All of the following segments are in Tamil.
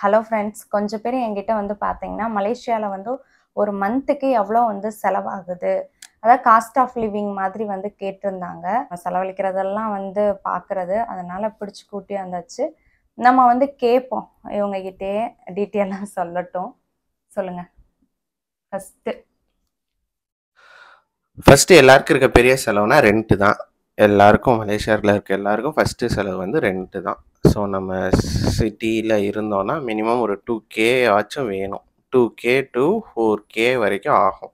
ஹலோ ஃப்ரெண்ட்ஸ், கொஞ்சம் பேர் என்கிட்ட வந்து பார்த்தீங்கன்னா, மலேசியால வந்து ஒரு மந்த்துக்கு எவ்வளோ வந்து செலவாகுது? அதாவது காஸ்ட் ஆஃப் லிவிங் மாதிரி வந்து கேட்டிருந்தாங்க. செலவழிக்கிறதெல்லாம் வந்து பார்க்குறது. அதனால பிடிச்சு கூட்டி வந்தாச்சு. நம்ம வந்து கேட்போம். இவங்க கிட்டயே டீட்டெயிலா சொல்லட்டும். சொல்லுங்க. ஃபர்ஸ்ட்டு. ஃபர்ஸ்ட் எல்லாருக்கும் இருக்க பெரிய செலவுனா ரெண்ட் தான். எல்லாருக்கும் மலேசியாவில் இருக்க எல்லாருக்கும் ஃபஸ்ட்டு செலவு வந்து ரெண்ட்டு தான். ஸோ நம்ம சிட்டியில் இருந்தோன்னா மினிமம் ஒரு 2K ஆச்சும் வேணும். 2K to 4K வரைக்கும் ஆகும்.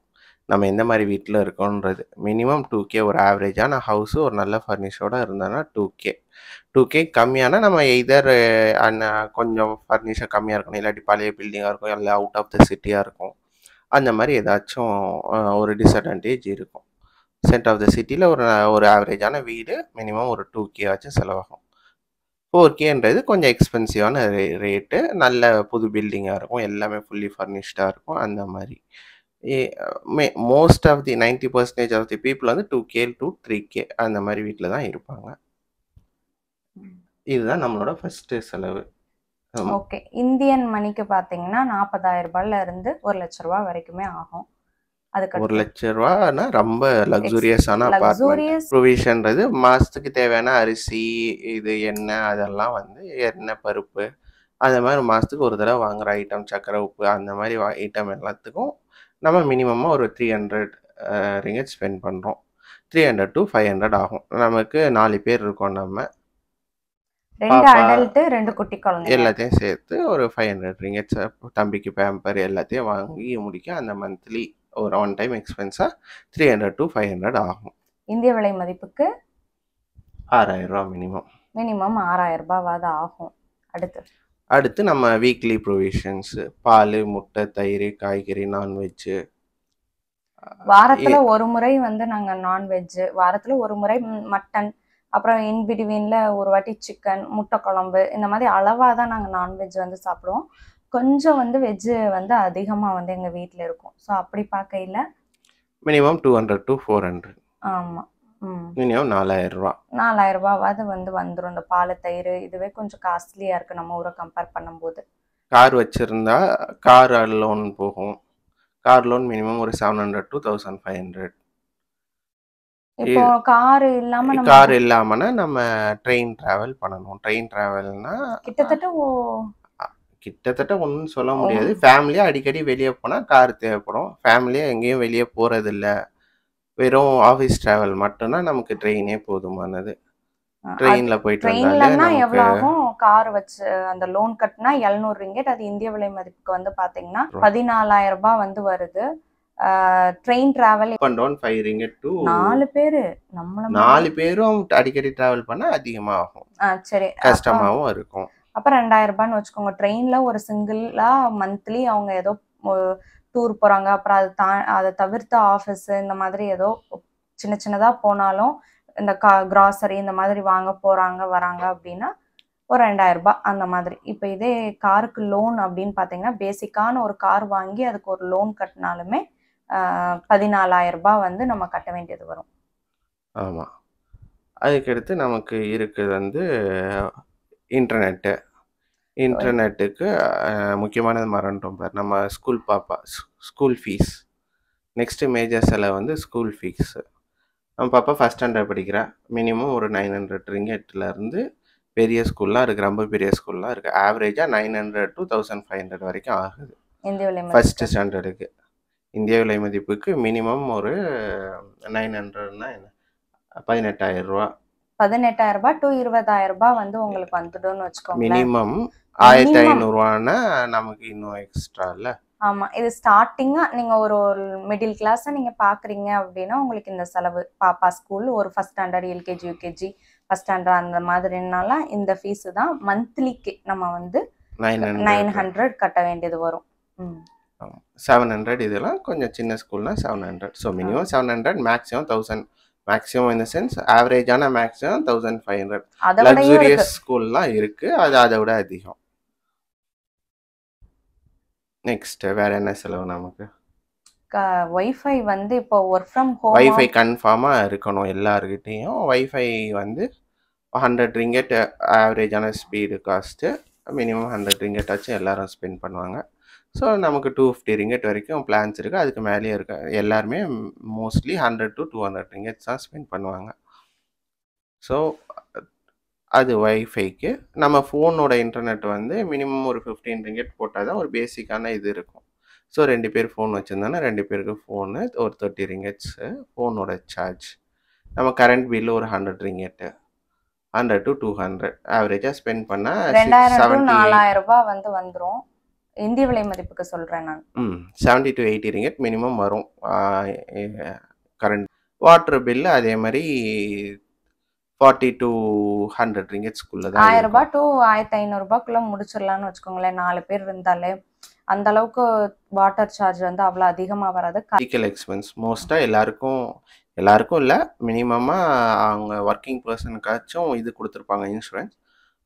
நம்ம எந்த மாதிரி வீட்டில் இருக்கோன்றது மினிமம் 2K ஒரு ஆவரேஜான ஹவுஸு ஒரு நல்ல ஃபர்னிஷோடு இருந்தோன்னா 2K. 2K கம்மியானா நம்ம எய்தர் கொஞ்சம் ஃபர்னிச்சர் கம்மியாக இருக்கணும், இல்லாட்டி பழைய பில்டிங்காக இருக்கும், இல்லை அவுட் ஆஃப் த சிட்டியாக இருக்கும். அந்த மாதிரி ஏதாச்சும் ஒரு டிஸ்அட்வான்டேஜ் இருக்கும். சென்டர் ஆஃப் த சிட்டியில் ஒரு ஆவரேஜான வீடு மினிமம் ஒரு 2K ஆச்சும் செலவாகும். 4Kன்றது கொஞ்சம் எக்ஸ்பென்சிவான ரேட்டு. நல்ல புது பில்டிங்காக இருக்கும், எல்லாமே ஃபுல்லி ஃபர்னிஷ்டாக இருக்கும். அந்த மாதிரி most of the 90% of the people வந்து 2K to 3K அந்த மாதிரி வீட்டில் தான் இருப்பாங்க. இதுதான் நம்மளோட ஃபஸ்ட்டு செலவு. ஓகே. இந்தியன் மணிக்கு பார்த்தீங்கன்னா 40,000 இருந்து 1,00,000 வரைக்குமே ஆகும். அதுக்கு 1,00,000 ரொம்ப லக்ஸூரியஸான அப்பார்ட்மெண்ட். லக்ஸூரியஸ் ப்ரொவிஷன்றது மாதத்துக்கு தேவையான அரிசி, இது எண்ணெய், அதெல்லாம் வந்து எண்ணெய், பருப்பு, அந்த மாதிரி மாதத்துக்கு ஒரு தடவை வாங்குகிற ஐட்டம், சக்கரை, உப்பு, அந்த மாதிரி ஐட்டம் எல்லாத்துக்கும் நம்ம மினிமமாக ஒரு 300 ரிங்கெட் ஸ்பெண்ட் பண்ணுறோம். 300 to 500 ஆகும். நமக்கு 4 பேர் இருக்கோம். நம்ம 2 அடல்ட்டு 2 குட்டி குழந்தைங்க எல்லாத்தையும் சேர்த்து ஒரு 500 ரிங்கெட்ஸ் தம்பிக்கு பேம்பர் எல்லாத்தையும் வாங்கி முடிக்க அந்த மந்த்லி ஒரு ஒன் டைம் எக்ஸ்பென்ஸாக 300 to 500 ஆகும். இந்திய விலை மதிப்புக்கு 6,000 ரூபா மினிமம். மினிமம் 6,000 ரூபாவாவது ஆகும். அடுத்து நம்ம வீக்லி ப்ரொவிஷன்ஸு, பால், முட்டை, தயிர், காய்கறி, நான்வெஜ்ஜு. வாரத்தில் ஒரு முறை வந்து நாங்கள் நான்வெஜ்ஜு, வாரத்தில் ஒரு முறை மட்டன், அப்புறம் இன்பிட்வீனில் ஒரு வாட்டி சிக்கன், முட்டை குழம்பு, இந்த மாதிரி அளவாக தான் நாங்கள் நான்வெஜ் வந்து சாப்பிடுவோம். கொஞ்சம் வந்து வெஜ்ஜு வந்து அதிகமாக வந்து எங்கள் வீட்டில் இருக்கும். ஸோ அப்படி பார்க்கையில் மினிமம் 200 to 400. ஆமாம். மினிமம் 4,000 ரூபா. 4,000 ரூபாவாவது வந்து வந்துடும். இந்த பால், தயிர் இதுவே கொஞ்சம் காஸ்ட்லியாக இருக்குது நம்ம ஊரை கம்பேர் பண்ணும்போது. கார் வச்சுருந்தா கார் லோன் போகும். கார் லோன் மினிமம் ஒரு 700 to 1,500. இப்போ கார் இல்லாமனா நம்ம ட்ரெயின் டிராவல் பண்ணணும். ட்ரெயின் டிராவல்னா கிட்டத்தட்ட ஒன்றும் சொல்ல முடியாது. ஃபேமிலியாக அடிக்கடி வெளியே போனால் கார் தேவைப்படும். ஃபேமிலியாக எங்கேயும் வெளியே போகிறதில்ல, வெறும் ஆஃபீஸ் டிராவல் மட்டும்தான் நமக்கு ட்ரெயினே போதுமானது. ட்ரெயினில் போயிட்டு ட்ரெயின்லன்னா எவ்வளோ ஆகும்? கார் வச்சு அந்த லோன் கட்டினா 700 ரிங்கெட். அது இந்திய விலை மதிப்புக்கு வந்து பார்த்தீங்கன்னா 14,000 ரூபாய் வந்து வருது. Train travel up and down 5 ringgit to 4 பேர். 4 பேரும் அடிக்கடி டிராவல் பண்ணால் அதிகமாக ஆகும். சரி, கஷ்டமாகவும் இருக்கும். அப்போ 2,000 ரூபான்னு வச்சுக்கோங்க. ட்ரெயினில் ஒரு சிங்கிளாக மந்த்லி அவங்க ஏதோ டூர் போகிறாங்க, அப்புறம் அதை தவிர்த்து ஆஃபீஸு இந்த மாதிரி ஏதோ சின்ன சின்னதாக போனாலும் இந்த கிராசரி இந்த மாதிரி வாங்க போகிறாங்க வராங்க அப்படின்னா ஒரு 2,000 ரூபாய் அந்த மாதிரி. இப்போ இதே காருக்கு லோன் அப்படின்னு பார்த்தீங்கன்னா பேசிக்கான ஒரு கார் வாங்கி அதுக்கு ஒரு லோன் கட்டினாலுமே 14,000 ரூபாய் வந்து நம்ம கட்ட வேண்டியது வரும். ஆமாம். அதுக்கடுத்து நமக்கு இருக்குது வந்து இன்டர்நெட்டுக்கு முக்கியமானது மறந்துட்டோம் பார். நம்ம ஸ்கூல் ஃபீஸ். நெக்ஸ்ட்டு மேஜர் செலவு வந்து ஸ்கூல் ஃபீஸு. நம்ம பாப்பா ஃபஸ்ட் ஸ்டாண்டர்ட் படிக்கிறா. மினிமம் ஒரு 900 ரிங்கெட்லேருந்து பெரிய ஸ்கூல்லாம் இருக்குது, ரொம்ப பெரிய ஸ்கூல்லாம் இருக்குது. ஆவரேஜாக 900 to 1,500 வரைக்கும் ஆகுது ஃபஸ்ட்டு ஸ்டாண்டர்டுக்கு. இந்திய விலை மதிப்புக்கு மினிமம் ஒரு 900னா என்ன, 18,000 ரூபா. 18,000 ரூபாய் டு 20,000 ரூபாய் வந்து உங்களுக்கு வந்துடும்னு வச்சுக்கோங்க. மினிமம் 1,500 ரூபான்னா நமக்கு இன்னும் எக்ஸ்ட்ரா இல்லை. ஆமாம். இது ஸ்டார்டிங்காக நீங்கள் ஒரு மிடில் கிளாஸை நீங்கள் பார்க்குறீங்க அப்படின்னா உங்களுக்கு இந்த செலவு. பாப்பா ஸ்கூல் ஒரு first standard, LKG, UKG, first standard அந்த மாதிரினால இந்த ஃபீஸு தான் மந்த்லிக்கு நம்ம வந்து 900 கட்ட வேண்டியது வரும். 700 இதெல்லாம் கொஞ்சம் சின்ன ஸ்கூல்னா 700. So minimum 700, maximum 1,000. மேக்ஸிமம் இந்த சென்ஸ் ஆவரேஜான மேக்ஸிமம் 1,500. லக்ஸூரியஸ் ஸ்கூல்லாம் இருக்குது, அது அதை விட அதிகம். நெக்ஸ்ட் வேற என்ன செலவு நமக்கு? வைஃபை வந்து இப்போ ஒர்க் ஃப்ரம் ஹோம். வைஃபை கன்ஃபார்மாக இருக்கணும் எல்லாருக்கிட்டையும். வைஃபை வந்து 100 ரிங்கெட் ஆவரேஜான ஸ்பீடு காஸ்ட்டு. மினிமம் 100 ரிங்கெட் ஆச்சும் எல்லாரும் ஸ்பெண்ட் பண்ணுவாங்க. ஸோ நமக்கு 250 ரிங்கெட் வரைக்கும் பிளான்ஸ் இருக்குது. அதுக்கு மேலேயே இருக்கு. எல்லாருமே மோஸ்ட்லி 100 to 200 ரிங்கெட்ஸ் தான் ஸ்பெண்ட் பண்ணுவாங்க. ஸோ அது வைஃபைக்கு. நம்ம ஃபோனோட இன்டர்நெட் வந்து மினிமம் ஒரு 15 ரிங்கெட் போட்டால் தான் ஒரு பேசிக்கான இது இருக்கும். ஸோ 2 பேர் ஃபோன் வச்சுருந்தோன்னா 2 பேருக்கு ஃபோனு ஒரு 30 ரிங்கெட்ஸு ஃபோனோட சார்ஜ். நம்ம கரண்ட் பில்லு ஒரு 100 ரிங்கெட்டு 100 to 200 ஆவரேஜாக ஸ்பெண்ட் பண்ணால் 2000 to 4000 ரூபாய் வந்து வந்துடும். இந்திய விலை மதிப்புக்கு சொல்கிறேன் நான். 70 to 80 ரிங்கெட் மினிமம் வரும் கரண்ட். வாட்டர் பில்லு அதே மாதிரி 40 to 100 ரிங்கெட்ஸ்குள்ளே தான் 1000 ரூபாய் to 1500 ரூபாய்க்குள்ள முடிச்சிடலாம்னு வச்சுக்கோங்களேன். 4 பேர் இருந்தாலே அந்த அளவுக்கு வாட்டர் சார்ஜ் வந்து அவ்வளோ அதிகமாக வராது. மெடிக்கல் எக்ஸ்பென்ஸ் மோஸ்ட்டாக எல்லாருக்கும் இல்லை, மினிமமாக அவங்க ஒர்க்கிங் பர்சனுக்காச்சும் இது கொடுத்துருப்பாங்க இன்சூரன்ஸ்.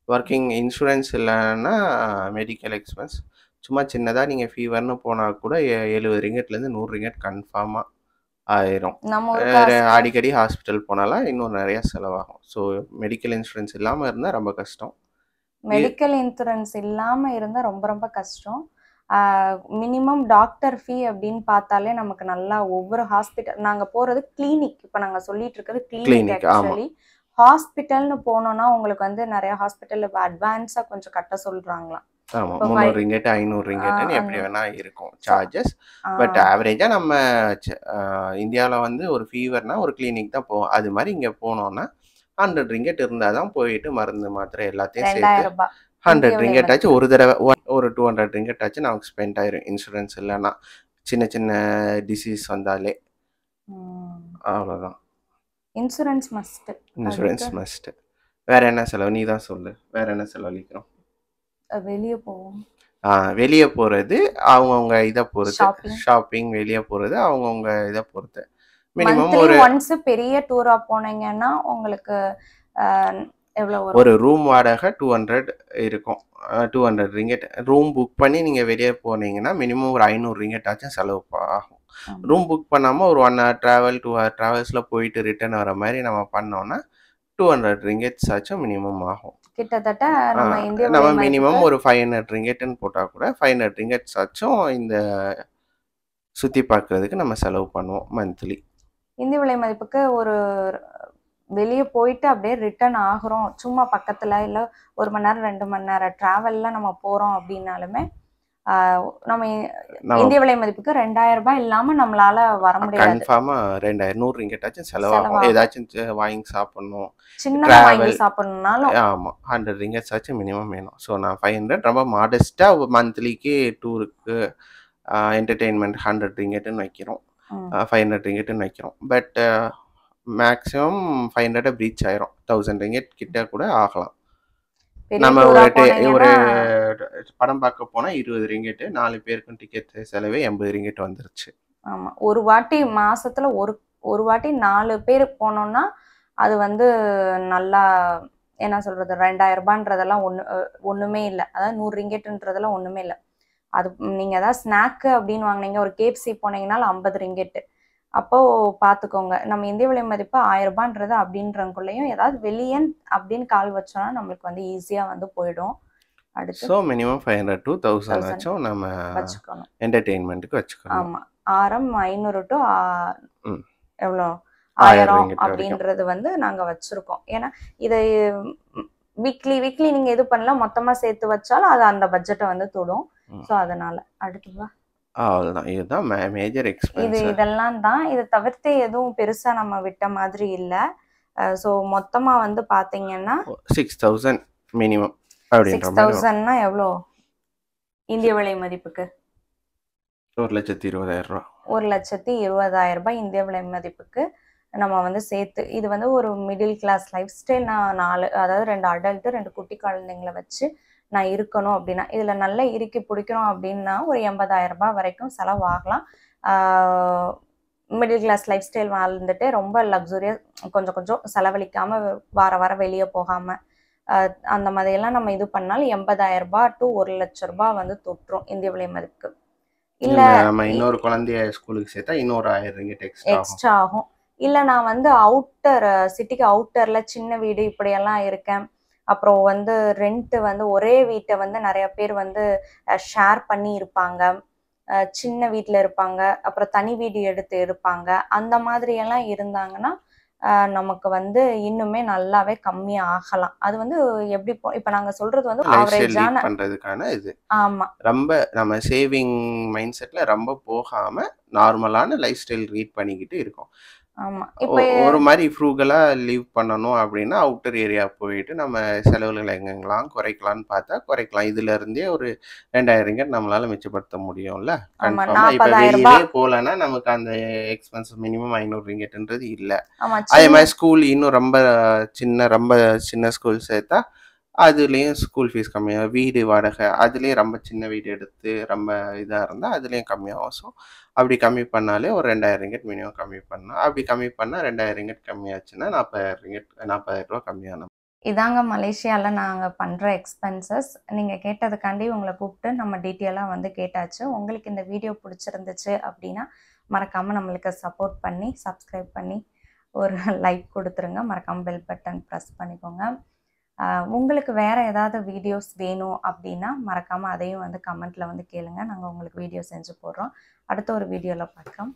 ஒர்க்கிங் இன்சூரன்ஸ் இல்லைன்னா மெடிக்கல் எக்ஸ்பென்ஸ் சும்மா சின்னதாக நீங்கள் ஃபீவர்னு போனால் கூட 70 ரிங்கெட்லேருந்து 100 ரிங்கெட் கன்ஃபார்மாக ஆயிரும். அடிக்கடி ஹாஸ்பிட்டல் போனாலாம் இன்னும் நிறைய செலவாகும். ஸோ மெடிக்கல் இன்சூரன்ஸ் இல்லாமல் இருந்தால் ரொம்ப கஷ்டம். மெடிக்கல் இன்சூரன்ஸ் இல்லாமல் இருந்தால் ரொம்ப ரொம்ப கஷ்டம். மினிமம் டாக்டர் ஃபீ அப்படின்னு பார்த்தாலே நமக்கு நல்லா ஒவ்வொரு ஹாஸ்பிட்டல் நாங்கள் போகிறது கிளினிக். இப்போ நாங்கள் சொல்லிட்டு இருக்கிறது கிளினிக். ஆக்சுவலி ஹாஸ்பிட்டல்னு போனோம்னா உங்களுக்கு வந்து நிறைய ஹாஸ்பிட்டலில் அட்வான்ஸாக கொஞ்சம் கட்ட சொல்கிறாங்களாம். 300 ரிங்கெட் 500 ரிங்கெட்னு எப்படி வேணா இருக்கும் சார்ஜஸ். பட் ஆவரேஜாக நம்ம இந்தியாவில் வந்து ஒரு ஃபீவர்னா ஒரு கிளினிக் தான் போவோம். அது மாதிரி இங்கே போனோம்னா 100 ரிங்கெட் இருந்தால் தான் போயிட்டு மருந்து மாத்திரை எல்லாத்தையும் சேர்த்து 100 ரிங்கெட் ஆச்சு ஒரு தடவை. ஒரு 200 ரிங்கெட் ஆச்சு நமக்கு ஸ்பெண்ட் ஆயிரும் இன்சூரன்ஸ் இல்லைன்னா. சின்ன சின்ன டிசீஸ் வந்தாலே அவ்வளோதான். Insurance must. வேற என்ன செலவு நீ தான் சொல்லு. வேற என்ன செலவழிக்கிறோம்? வெளியே போவோம். வெளியே போகிறது அவங்கவுங்க இதை பொறுத்து. ஷாப்பிங் வெளியே போகிறது அவங்கவுங்க இதை பொறுத்து. மினிமம் ஒரு ஒன்ஸ் பெரிய டூரா போனீங்கன்னா உங்களுக்கு எவ்வளோ வரும்? ஒரு ரூம் வாடகை 200 இருக்கும். 200 ரிங்கெட். ரூம் புக் பண்ணி நீங்கள் வெளியே போனீங்கன்னா மினிமம் ஒரு 500 ரிங்கெட் ஆச்சும் செலவு ஆகும். ரூம் புக் பண்ணாமல் ஒரு 1 hour ட்ராவல் 2 hour ட்ராவல்ஸில் போயிட்டு ரிட்டர்ன் வர மாதிரி நம்ம பண்ணோன்னா 200 ரிங்கெட்ஸ் ஆச்சும் மினிமம் ஆகும். கிட்டத்தட்ட நம்ம மினிமம் ஒரு 500 ரிங்கெட்னு போட்டால் கூட 500 ரிங்கெட்ஸ் ஆச்சும் இந்த சுற்றி பார்க்குறதுக்கு நம்ம செலவு பண்ணுவோம் மந்த்லி. இந்திய விலை மதிப்புக்கு ஒரு வெளியே போயிட்டு அப்படியே ரிட்டர்ன் ஆகுறோம், சும்மா பக்கத்தில் இல்லை 1 மணி நேரம் 2 மணி நேரம் ட்ராவலில் நம்ம போகிறோம் அப்படின்னாலுமே நம்ம இந்திய விலை மதிப்புக்கு 2000 ரூபாய் இல்லாமல் நம்மளால வர முடியாது. கன்ஃபார்மாக 2000 100 ரிங்கெட் ஆச்சும் செலவாகும். ஏதாச்சும் வாங்கி சாப்பிடணும், சின்னதாக வாங்கி சாப்பிடணும்னாலும் ஆமாம் 100 ரிங்கெட்ஸ் ஆச்சும் மினிமம் வேணும். ஸோ நான் 500 ரொம்ப மாடஸ்ட்டாக மந்த்லிக்கு டூருக்கு என்டர்டெயின்மெண்ட் 100 ரிங்கெட்டுன்னு வைக்கிறோம், 500 ரிங்கெட்டுன்னு வைக்கிறோம். பட் மேக்ஸிமம் 500 ப்ரீச் ஆயிரும். 1000 ரிங்கெட் கிட்ட கூட ஆகலாம். நம்ம ஒரு படம் பார்க்க போனால் 20 ரிங்கெட்டு 4 பேருக்கும் டிக்கெட் செலவே 80 ரிங்கெட் வந்துருச்சு. ஆமாம், ஒரு வாட்டி மாசத்துல ஒரு வாட்டி 4 பேர் போனோம்னா அது வந்து நல்லா என்ன சொல்றது 2000 ரூபான்றதெல்லாம் ஒண்ணுமே இல்லை. அதாவது 100 ரிங்கெட்டுன்றதெல்லாம் ஒண்ணுமே இல்லை. அது நீங்க ஏதாவது ஸ்நாக்கு அப்படின்னு வாங்கினீங்க, ஒரு கேஎஃப்சி போனீங்கன்னாலும் 50 ரிங்கெட்டு. அப்போ பார்த்துக்கோங்க, நம்ம இந்திய விலை மதிப்பு 1000 ரூபான்றது அப்படின்றக்குள்ளேயும் ஏதாவது வெளியே அப்படின்னு கால் வச்சோம்னா நம்மளுக்கு வந்து ஈஸியா வந்து போயிடும். அடுத்து ஸோ மினிமம் 500 to 1000 ஆச்சும் நம்ம வச்சுக்கணும், என்டர்டெயின்மெண்ட்டுக்கு வச்சுக்கணும். ஆமா, 500 to எவ்வளோ 1000 அப்படின்றது வந்து நாங்க வச்சிருக்கோம். ஏன்னா இதை வீக்லி நீங்க இது பண்ணல, மொத்தமா சேர்த்து வச்சாலும் அது அந்த பட்ஜெட்டை வந்து தொடும். ஸோ அதனால அடுத்து அவ்வளோதான். இதுதான் மேஜர் எக்ஸ்பென்ஸ். இதெல்லாம் தான். இதை தவிர்த்து எதுவும் பெருசா நம்ம விட்ட மாதிரி இல்லை. ஸோ மொத்தமா வந்து பாத்தீங்கன்னா 6000 மினிமம். 6000னா எவ்வளோ இந்திய விலை மதிப்புக்கு? 1,20,000 ரூபா. 1,20,000 ரூபாய் இந்திய விலை மதிப்புக்கு நம்ம வந்து சேர்த்து, இது வந்து ஒரு மிடில் கிளாஸ் லைஃப் ஸ்டைல். நான் 4 அதாவது 2 அடல்ட்டு 2 குட்டி குழந்தைங்களை வச்சு நான் இருக்கணும் அப்படின்னா, இதுல நல்லா இறுக்கி பிடிக்கணும் அப்படின்னா ஒரு 80,000 ரூபாய் வரைக்கும் செலவாகலாம். மிடில் கிளாஸ் லைஃப் ஸ்டைல் வாழ்ந்துட்டு ரொம்ப லக்ஸுரியா கொஞ்சம் கொஞ்சம் செலவழிக்காம வார வெளியே போகாம அந்த மாதிரியெல்லாம் நம்ம இது பண்ணாலும் 80,000 ரூபாய் to 1,00,000 ரூபாய் வந்து தொற்றும் இந்திய விலை மதிப்புக்கு. இல்ல நம்ம இன்னொரு குழந்தைய ஸ்கூலுக்கு சேர்த்தா இன்னொரு 1000 ரிங்கெட் எக்ஸ்ட்ரா ஆகும். இல்ல நான் வந்து அவுட்டர் சிட்டிக்கு அவுட்டர்ல சின்ன வீடு இப்படியெல்லாம் இருக்கேன் அப்புறம் வந்து ரெண்ட் வந்து ஒரே வீட்டை வந்து நிறைய பேர் வந்து ஷேர் பண்ணி இருப்பாங்க. சின்ன வீட்டில் இருப்பாங்க, அப்புறம் தனி வீடு எடுத்து இருப்பாங்க. அந்த மாதிரி எல்லாம் இருந்தாங்கன்னா நமக்கு வந்து இன்னுமே நல்லாவே கம்மியா ஆகலாம். அது வந்து எப்படி இப்ப நாங்க சொல்றது வந்து லைஃப் ஸ்டைல் லீட் ஆவரேஜான. பண்றதுக்கான இது. ஆமா ரொம்ப நம்ம சேவிங் மைண்ட் செட்ல ரொம்ப போகாம நார்மலான லைஃப் ஸ்டைல் லீட் பண்ணிக்கிட்டு இருக்கோம். ஆமா இப்ப ஒரு மாதிரி ஃப்ரூகலா லீவ் பண்ணணும் அப்படின்னா அவுட்டர் ஏரியா போயிட்டு நம்ம செலவுகளை எங்கெங்கெல்லாம் குறைக்கலாம்னு பார்த்தா குறைக்கலாம். இதுல இருந்தே ஒரு 2000 ரிங்கட் நம்மளால மிச்சப்படுத்த முடியும்ல ஆமா கன்ஃபார்மா. இப்ப 40,000 வெளியவே ரூபாய். போகலன்னா நமக்கு அந்த எக்ஸ்பென்ஸ் மினிமம் 500 ரிங்கெட்ன்றது இல்லை. ஆமா அதே சின்ன மாதிரி ஸ்கூல் இன்னும் ரொம்ப சின்ன ஸ்கூல் சேர்த்தா அதுலேயும் ஸ்கூல் ஃபீஸ் கம்மியாகும். வீடு வாடகை அதுலேயும் ரொம்ப சின்ன வீடு எடுத்து ரொம்ப இதாக இருந்தால் அதுலேயும் கம்மியாகும். ஸோ அப்படி கம்மி பண்ணாலே ஒரு 2000 ரிங்கெட் மினிமம் கம்மி பண்ணலாம். அப்படி கம்மி பண்ணால் 2000 ரிங்கெட் கம்மியாச்சுன்னா 40,000 ரூபா கம்மியான. இதாங்க மலேசியாவில் நாங்கள் பண்ணுற எக்ஸ்பென்சஸ். நீங்கள் கேட்டதுக்காண்டி உங்களை கூப்பிட்டு நம்ம டீட்டெயிலாக வந்து கேட்டாச்சு. உங்களுக்கு இந்த வீடியோ பிடிச்சிருந்துச்சு அப்படின்னா மறக்காமல் நம்மளுக்கு சப்போர்ட் பண்ணி சப்ஸ்கிரைப் பண்ணி ஒரு லைக் கொடுத்துருங்க. மறக்காமல் பெல் பட்டன் ப்ரெஸ் பண்ணிக்கோங்க. உங்களுக்கு வேறு ஏதாவது வீடியோஸ் வேணும் அப்படின்னா மறக்காமல் அதையும் வந்து கமெண்ட்டில் வந்து கேளுங்க. நாங்கள் உங்களுக்கு வீடியோ செஞ்சு போடுறோம். அடுத்த ஒரு வீடியோவில் பார்க்கலாம்.